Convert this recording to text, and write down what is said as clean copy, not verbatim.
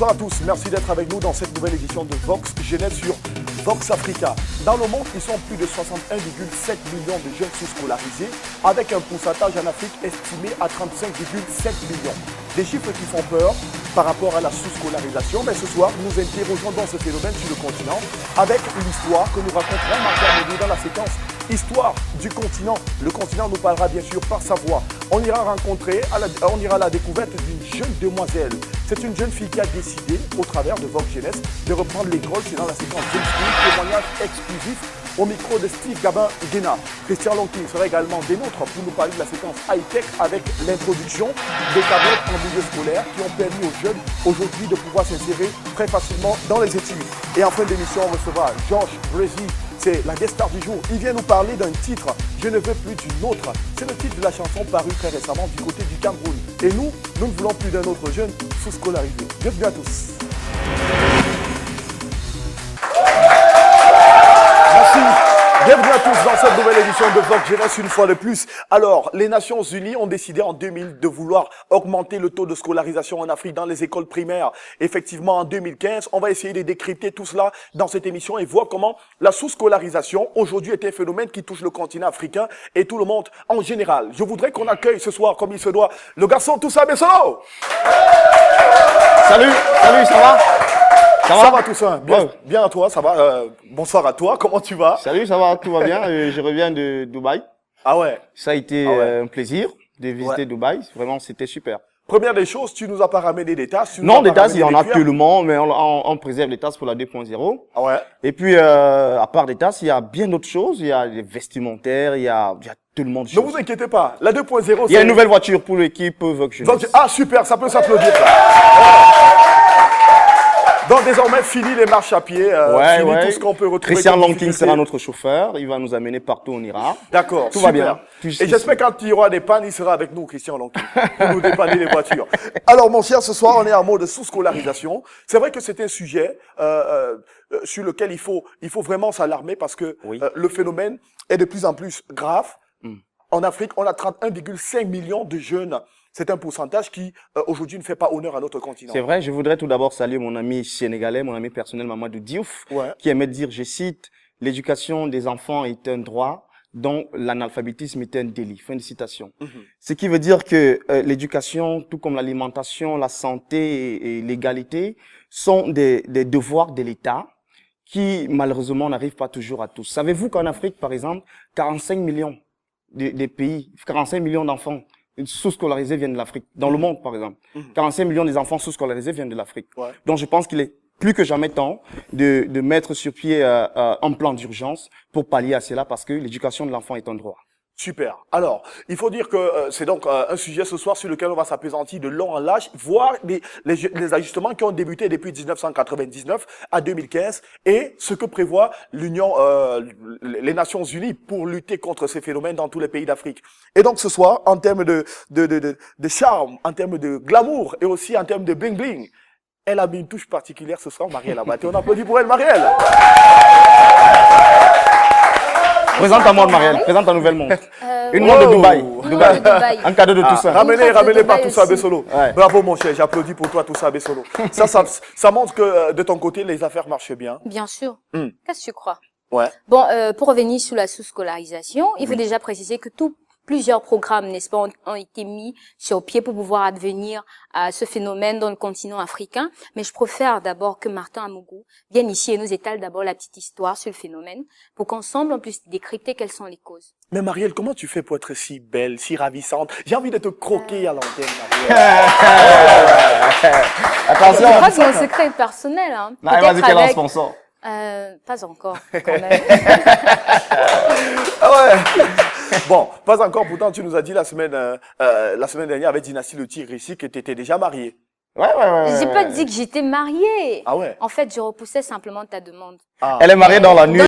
bonsoir à tous. Merci d'être avec nous dans cette nouvelle édition de Vox Jeunesse sur Vox Africa. Dans le monde, ils sont plus de 61,7 millions de jeunes sous-scolarisés, avec un pourcentage en Afrique estimé à 35,7 millions. Des chiffres qui font peur par rapport à la sous-scolarisation. Mais ce soir, nous interrogeons dans ce phénomène sur le continent avec l'histoire que nous raconterons Marc dans la séquence Histoire du continent. Le continent nous parlera bien sûr par sa voix. On ira à la découverte d'une jeune demoiselle. C'est une jeune fille qui a décidé, au travers de Vox Jeunesse, de reprendre l'école. C'est dans la séquence James King, témoignage exclusif au micro de Steve Gabin-Guéna. Christian Lonking sera également des nôtres pour nous parler de la séquence high-tech avec l'introduction des tablettes en milieu scolaire qui ont permis aux jeunes aujourd'hui de pouvoir s'insérer très facilement dans les études. Et en fin d'émission, on recevra Georges Brésil. C'est la guest star du jour. Il vient nous parler d'un titre, Je ne veux plus d'une autre. C'est le titre de la chanson parue très récemment du côté du Cameroun. Et nous ne voulons plus d'un autre jeune sous-scolarisé. Bienvenue à tous. Merci. Bienvenue à tous dans cette nouvelle édition de Vox Jeunesse une fois de plus. Alors, les Nations Unies ont décidé en 2000 de vouloir augmenter le taux de scolarisation en Afrique dans les écoles primaires. Effectivement, en 2015, on va essayer de décrypter tout cela dans cette émission et voir comment la sous-scolarisation aujourd'hui est un phénomène qui touche le continent africain et tout le monde en général. Je voudrais qu'on accueille ce soir, comme il se doit, le garçon Toussaint Bessolo. Salut, ça va? Ça va Toussaint? Bien à toi, ça va. Bonsoir à toi, comment tu vas? Salut, ça va, tout va bien. Je reviens de Dubaï. Ah ouais? Ça a été un plaisir de visiter Dubaï. Vraiment, c'était super. Première des choses, tu nous as pas ramené des tasses? Non, des tasses, il y en a actuellement, mais on préserve les tasses pour la 2.0. Ah ouais? Et puis, à part des tasses, il y a bien d'autres choses. Il y a les vestimentaires, il y a tout le monde. Ne vous inquiétez pas, la 2.0, il y a une nouvelle voiture pour l'équipe Vox Jeunesse. Ah super, ça peut s'applaudir. Donc désormais, fini les marches à pied, fini tout ce qu'on peut retrouver. Christian Lonking sera notre chauffeur, il va nous amener partout où on ira. D'accord, tout va bien. Et j'espère quand il y aura des pannes, il sera avec nous, Christian Lonking, pour nous dépanner les voitures. Alors mon cher, ce soir, on est en mode sous-scolarisation. C'est vrai que c'est un sujet sur lequel il faut vraiment s'alarmer parce que le phénomène est de plus en plus grave. En Afrique, on a 31,5 millions de jeunes. C'est un pourcentage qui, aujourd'hui, ne fait pas honneur à notre continent. C'est vrai, je voudrais tout d'abord saluer mon ami sénégalais, mon ami personnel Mamadou Diouf, qui aimait dire, je cite, « L'éducation des enfants est un droit dont l'analphabétisme est un délit ». Fin de citation. Ce qui veut dire que l'éducation, tout comme l'alimentation, la santé et l'égalité, sont des devoirs de l'État qui, malheureusement, n'arrivent pas toujours à tous. Savez-vous qu'en Afrique, par exemple, 45 millions des pays, 45 millions d'enfants sous-scolarisés viennent de l'Afrique. Dans le monde, par exemple. 45 millions des enfants sous-scolarisés viennent de l'Afrique. Donc, je pense qu'il est plus que jamais temps de mettre sur pied un plan d'urgence pour pallier à cela parce que l'éducation de l'enfant est un droit. Super. Alors, il faut dire que c'est donc un sujet ce soir sur lequel on va s'appesantir de long en large, voir les ajustements qui ont débuté depuis 1999 à 2015 et ce que prévoit les Nations Unies pour lutter contre ces phénomènes dans tous les pays d'Afrique. Et donc ce soir, en termes de charme, en termes de glamour et aussi en termes de bling bling, elle a mis une touche particulière ce soir, Marielle Abaté. On applaudit pour elle, Marielle. Présente à moi, Marielle. Présente ta nouvelle montre. Une montre de Dubaï. Un cadeau de Toussaint. Ramenez par Toussaint Bessolo. Bravo, mon cher. J'applaudis pour toi, Toussaint Bessolo. Ça montre que de ton côté, les affaires marchent bien. Bien sûr. Qu'est-ce que tu crois? Bon, pour revenir sur la sous-scolarisation, il faut déjà préciser que plusieurs programmes, n'est-ce pas, ont été mis sur pied pour pouvoir advenir à ce phénomène dans le continent africain. Mais je préfère d'abord que Martin Amougou vienne ici et nous étale d'abord la petite histoire sur le phénomène pour qu'ensemble on puisse décrypter quelles sont les causes. Mais Marielle, comment tu fais pour être si belle, si ravissante? J'ai envie de te croquer à l'antenne, Marielle. Attention. Je crois que mon secret est personnel, hein. Non, elle m'a dit qu'elle a un sponsor. Pas encore, quand même. Bon, pas encore. Pourtant, tu nous as dit la semaine dernière avec Dynastie Le Tigre ici que tu étais déjà mariée. J'ai pas dit que j'étais mariée. Ah ouais. En fait, je repoussais simplement ta demande. Elle est mariée dans la nuit.